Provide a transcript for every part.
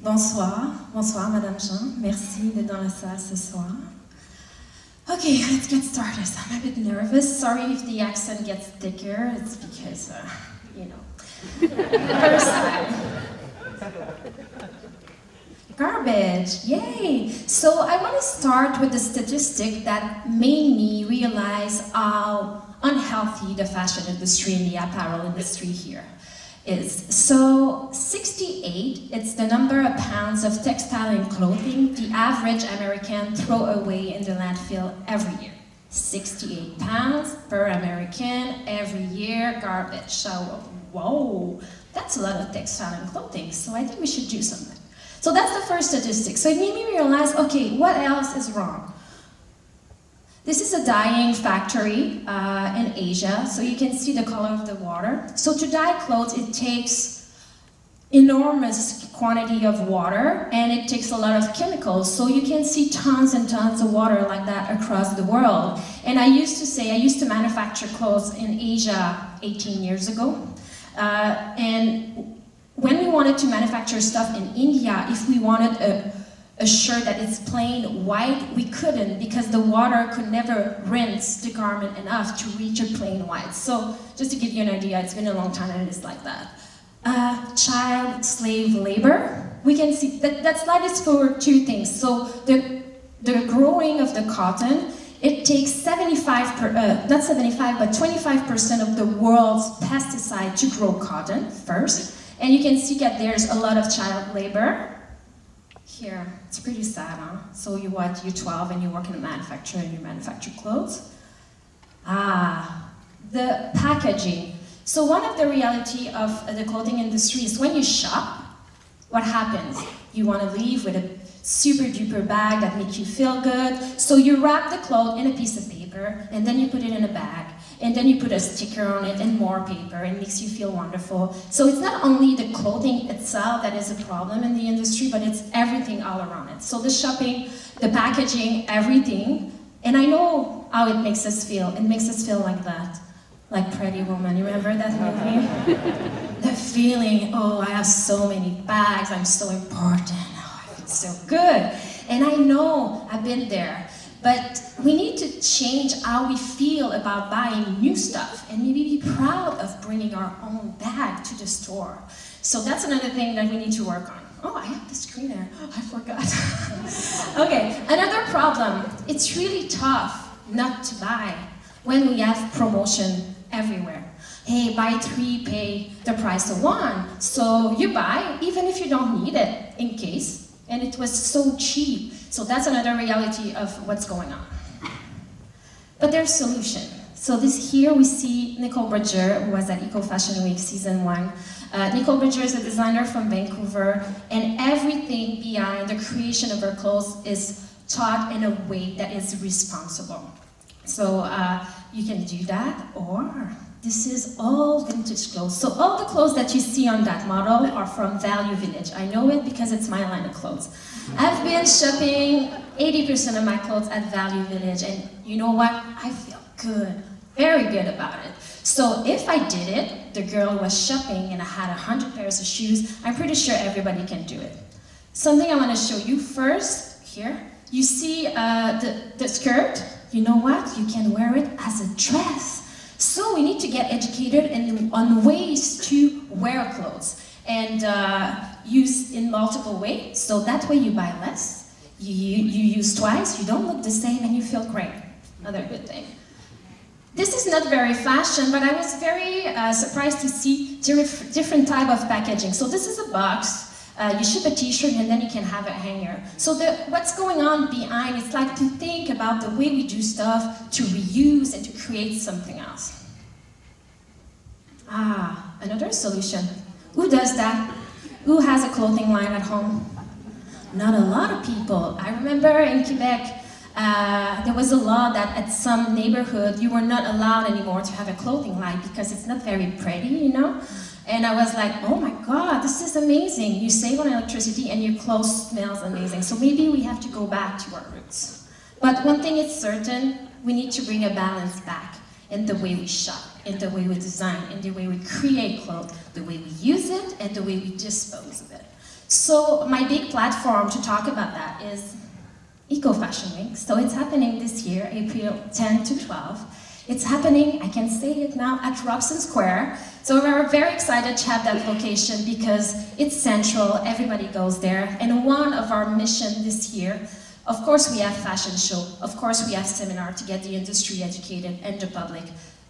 Bonsoir, bonsoir Madame Jean, merci d'être dans la salle ce soir. Okay, let's get started. I'm a bit nervous. Sorry if the accent gets thicker, it's because, you know, first time. Garbage, yay! So I want to start with the statistic that made me realize how unhealthy the fashion industry and the apparel industry here is. So 68, it's the number of pounds of textile and clothing the average American throw away in the landfill every year. 68 pounds per American every year, garbage. So, whoa, that's a lot of textile and clothing, so I think we should do something. So that's the first statistic. So it made me realize, okay, what else is wrong? This is a dyeing factory in Asia, so you can see the color of the water. So to dye clothes, it takes enormous quantity of water, and it takes a lot of chemicals. So you can see tons and tons of water like that across the world. And I used to manufacture clothes in Asia 18 years ago. And when we wanted to manufacture stuff in India, if we wanted a shirt that is plain white, we couldn't because the water could never rinse the garment enough to reach a plain white. So just to give you an idea, it's been a long time and it's like that. Child slave labor, we can see that slide is for two things. So the growing of the cotton, it takes 25%, but 25% of the world's pesticide to grow cotton first. And you can see that there's a lot of child labor. Here, it's pretty sad, huh? So you're 12 and you work in a manufacturer and you manufacture clothes. The packaging. So one of the reality of the clothing industry is when you shop, what happens? You want to leave with a super duper bag that makes you feel good. So you wrap the clothes in a piece of paper and then you put it in a bag. And then you put a sticker on it and more paper, and it makes you feel wonderful. So it's not only the clothing itself that is a problem in the industry, but it's everything all around it. So the shopping, the packaging, everything. And I know how it makes us feel. It makes us feel like that, like Pretty Woman. You remember that movie? The feeling, oh, I have so many bags, I'm so important, oh, I feel so good. And I know, I've been there. But we need to change how we feel about buying new stuff and maybe be proud of bringing our own bag to the store. So that's another thing that we need to work on. Oh, I have the screen there. Oh, I forgot. Okay, another problem. It's really tough not to buy when we have promotion everywhere. Hey, buy 3, pay the price of 1. So you buy, even if you don't need it, in case. And it was so cheap. So that's another reality of what's going on. But there's a solution. So here we see Nicole Bridger, who was at Eco Fashion Week Season 1. Nicole Bridger is a designer from Vancouver, and everything behind the creation of her clothes is taught in a way that is responsible. So you can do that, or this is all vintage clothes. So all the clothes that you see on that model are from Value Village. I know it because it's my line of clothes. I've been shopping 80% of my clothes at Value Village, and you know what? I feel good, very good about it. So if I did it, the girl was shopping and I had 100 pairs of shoes, I'm pretty sure everybody can do it. Something I want to show you first, here, you see the skirt. You know what? You can wear it as a dress. So we need to get educated on ways to wear clothes and use in multiple ways. So that way you buy less, you use twice, you don't look the same, and you feel great. Another good thing. This is not very fashion, but I was very surprised to see different type of packaging. So this is a box. You ship a t-shirt and then you can have a hanger. So what's going on behind, it's like to think about the way we do stuff, to reuse and to create something else. Another solution. Who does that? Who has a clothing line at home? Not a lot of people. I remember in Quebec, there was a law that at some neighborhood, you were not allowed anymore to have a clothing line because it's not very pretty, you know? And I was like, oh my God, this is amazing. You save on electricity and your clothes smells amazing. So maybe we have to go back to our roots. But one thing is certain, we need to bring a balance back in the way we shop, in the way we design, in the way we create clothes, the way we use it, and the way we dispose of it. So my big platform to talk about that is Eco Fashion Week. So it's happening this year, April 10 to 12. It's happening, I can say it now, at Robson Square. So we're very excited to have that location because it's central, everybody goes there. And one of our mission this year, of course we have fashion show, of course we have seminar to get the industry educated and the public.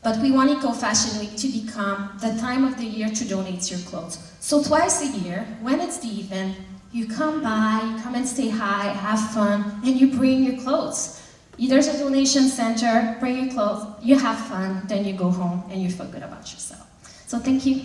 But we want Eco Fashion Week to become the time of the year to donate your clothes. So twice a year, when it's the event, you come by, you come and say hi, have fun, and you bring your clothes. There's a donation center, bring your clothes, you have fun, then you go home and you feel good about yourself. So thank you.